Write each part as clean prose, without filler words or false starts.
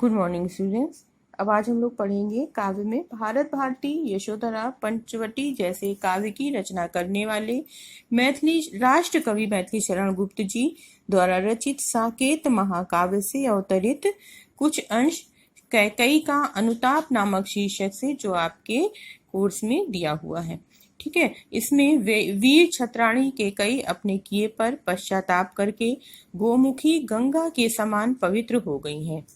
Good morning students. अब आज हम लोग पढ़ेंगे काव्य में भारत भारती, यशोधरा, पंचवटी जैसे काव्य की रचना करने वाले मैथिली राष्ट्र कवि मैथिली शरण गुप्त जी द्वारा रचित साकेत महाकाव्य से अवतरित कुछ अंश कैकेयी का अनुताप नामक शीर्षक से, जो आपके कोर्स में दिया हुआ है। ठीक है। इसमें वीर छत्राणी कैकेयी अपने किए पर पश्चाताप करके गोमुखी गंगा के समान पवित्र हो गई हैं।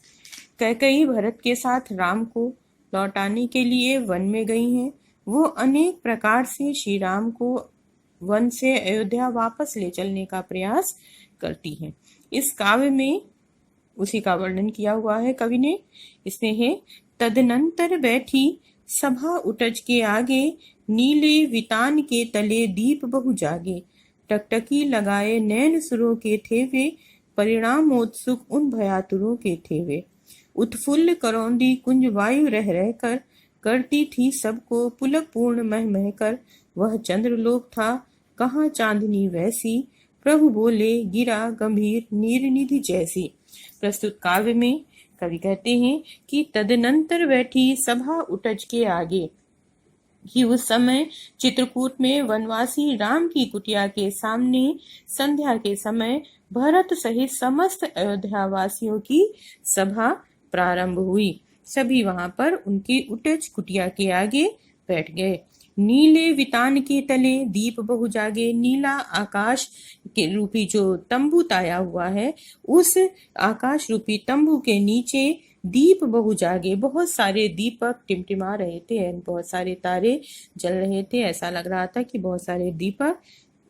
कैकेयी भरत के साथ राम को लौटाने के लिए वन में गई हैं। वो अनेक प्रकार से श्री राम को वन से अयोध्या वापस ले चलने का प्रयास करती हैं। इस काव्य में उसी का वर्णन किया हुआ है कवि ने। इसमें है, तदनंतर बैठी सभा उटज के आगे, नीले वितान के तले दीप बहु जागे, टकटकी लगाए नैन सुरों के थे वे, परिणामोत्सुक उन भयातुरों के थे वे। उत्फुल्ल करौंदी कुंज वायु रह रह कर, करती थी सबको पुलक पूर्ण मह मह कर। वह चंद्रलोक था, कहाँ चांदनी वैसी, प्रभु बोले गिरा गंभीर नीर निधि जैसी। प्रस्तुत काव्य में कवि कहते हैं कि तदनंतर बैठी सभा उटज के आगे, कि उस समय चित्रकूट में वनवासी राम की कुटिया के सामने संध्या के समय भरत सहित समस्त अयोध्या वासियों की सभा प्रारंभ हुई। सभी वहां पर उनकी उटज कुटिया के आगे बैठ गए। नीले वितान के तले दीप बहु जागे, नीला आकाश के रूपी जो तंबू ताया हुआ है, उस आकाश रूपी तंबू के नीचे दीप बहु जागे, बहुत सारे दीपक टिमटिमा रहे थे, बहुत सारे तारे जल रहे थे। ऐसा लग रहा था कि बहुत सारे दीपक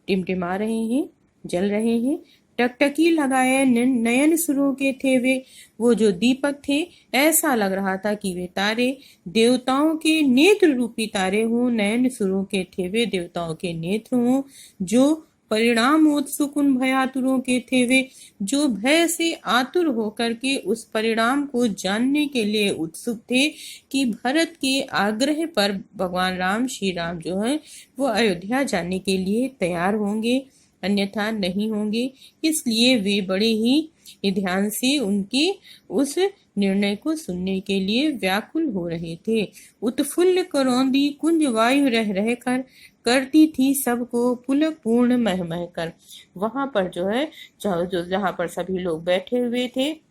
टिमटिमा रहे हैं, जल रहे हैं। टकटकी लगाए नयन सुरों के थे वे, वो जो दीपक थे ऐसा लग रहा था कि वे तारे देवताओं के नेत्र रूपी तारे हों। नयन सुरों के थे वे, देवताओं के नेत्र हों। जो परिणामोत्सुक उन भयातुरों के थे वे, जो भय से आतुर होकर के उस परिणाम को जानने के लिए उत्सुक थे कि भरत के आग्रह पर भगवान राम, श्री राम जो है वो अयोध्या जाने के लिए तैयार होंगे, अन्यथा नहीं होंगे। इसलिए वे बड़े ही ध्यान से उनके उस निर्णय को सुनने के लिए व्याकुल हो रहे थे। उत्फुल्ल करौंदी कुंज वायु रह रह कर, करती थी सबको पुलक पूर्ण मह मह कर। वहां पर जो है, जहां पर सभी लोग बैठे हुए थे,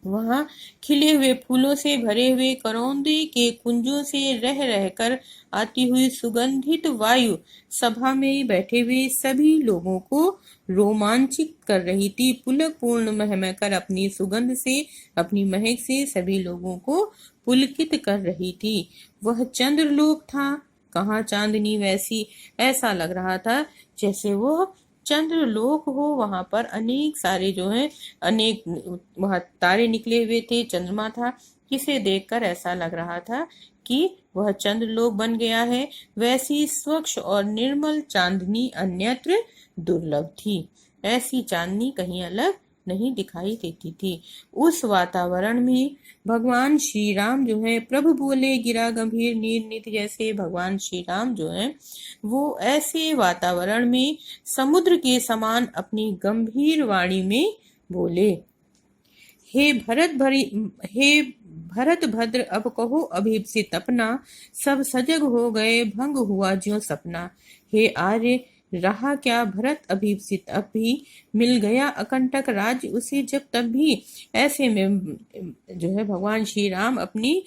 वहां खिले हुए फूलों से भरे हुए करौंदे के कुंजों से रह रहकर आती हुई सुगंधित वायु सभा में बैठे हुए सभी लोगों को रोमांचित कर रही थी। पुलक पूर्ण महक कर अपनी सुगंध से, अपनी महक से सभी लोगों को पुलकित कर रही थी। वह चंद्रलोक था, कहाँ चांदनी वैसी। ऐसा लग रहा था जैसे वो चंद्रलोक हो। वहां पर अनेक सारे जो है, अनेक वहां तारे निकले हुए थे, चंद्रमा था, जिसे देखकर ऐसा लग रहा था कि वह चंद्रलोक बन गया है। वैसी स्वच्छ और निर्मल चांदनी अन्यत्र दुर्लभ थी। ऐसी चांदनी कहीं अलग नहीं दिखाई देती थी। उस वातावरण में भगवान श्री राम जो है, प्रभु बोले गिरा गंभीर नीर निधि जैसे, भगवान श्री राम जो है वो ऐसे वातावरण में समुद्र के समान अपनी गंभीर वाणी में बोले, हे भरत भद्र अब कहो अभीप्सित अपना, सब सजग हो गए भंग हुआ ज्यों सपना। हे आर्य रहा क्या भरत अभीप्सित, अब भी मिल गया अकंटक राज्य उसे जब तब भी। ऐसे में जो है भगवान श्री राम अपनी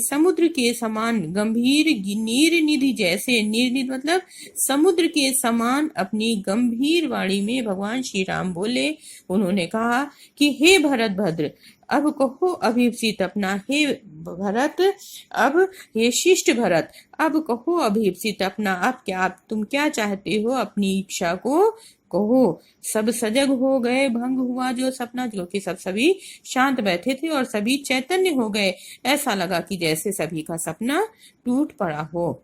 समुद्र के समान गंभीर नीर निधि जैसे, नीर निधि मतलब समुद्र के समान अपनी गंभीर वाणी में भगवान श्री राम बोले। उन्होंने कहा कि हे भरत भद्र, अब कहो अभीप्सित अपना, हे भरत, अब हे शिष्ट भरत, अब कहो अभीप्सित अपना। अब तुम क्या चाहते हो, अपनी इच्छा को कहो। सब सजग हो गए भंग हुआ जो सपना, जो कि सभी शांत बैठे थे और सभी चैतन्य हो गए। ऐसा लगा कि जैसे सभी का सपना टूट पड़ा हो।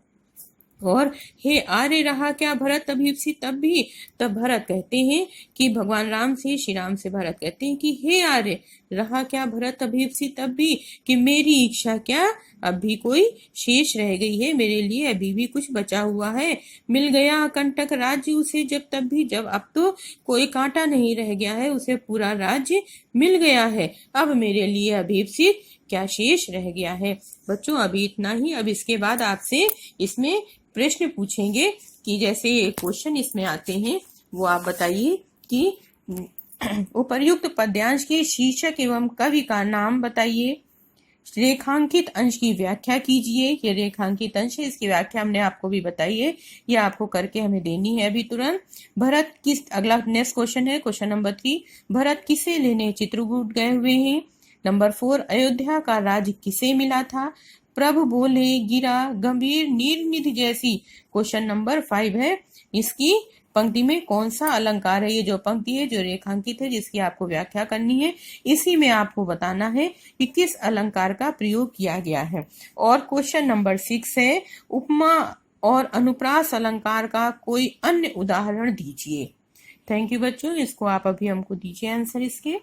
और हे आर्य रहा क्या भरत अभीप्सित, तब भी। तब भरत कहते हैं कि भगवान राम से, श्री राम से भरत कहते हैं कि हे आर्य, रहा क्या भरत अभीप्सित तब भी, कि मेरी इच्छा क्या अब भी कोई शेष रह गई है, मेरे लिए अभी भी कुछ बचा हुआ है। मिल गया अकंटक राज्य उसे जब तब भी, जब अब तो कोई कांटा नहीं रह गया है, उसे पूरा राज्य मिल गया है, अब मेरे लिए अभीप्सित क्या शेष रह गया है। बच्चों अभी इतना ही। अब इसके बाद आपसे इसमें प्रश्न पूछेंगे कि जैसे क्वेश्चन इसमें आते हैं वो आप बताइए कि उपर्युक्त पद्यांश के शीर्षक एवं कवि का नाम बताइए। रेखांकित अंश की व्याख्या कीजिए। ये रेखांकित अंश है, इसकी व्याख्या हमने आपको भी बताई है, ये आपको करके हमें देनी है अभी तुरंत। भरत किस, अगला नेक्स्ट क्वेश्चन है क्वेश्चन नंबर 3, भरत किसे लेने चित्रकूट गए हुए हैं। नंबर 4, अयोध्या का राज किसे मिला था। प्रभु बोले गिरा गंभीर नीरनिधि जैसी। क्वेश्चन नंबर 5 है, इसकी पंक्ति में कौन सा अलंकार है। ये जो पंक्ति है जो रेखांकित है जिसकी आपको व्याख्या करनी है, इसी में आपको बताना है कि किस अलंकार का प्रयोग किया गया है। और क्वेश्चन नंबर 6 है, उपमा और अनुप्रास अलंकार का कोई अन्य उदाहरण दीजिए। थैंक यू बच्चों, इसको आप अभी हमको दीजिए आंसर इसके।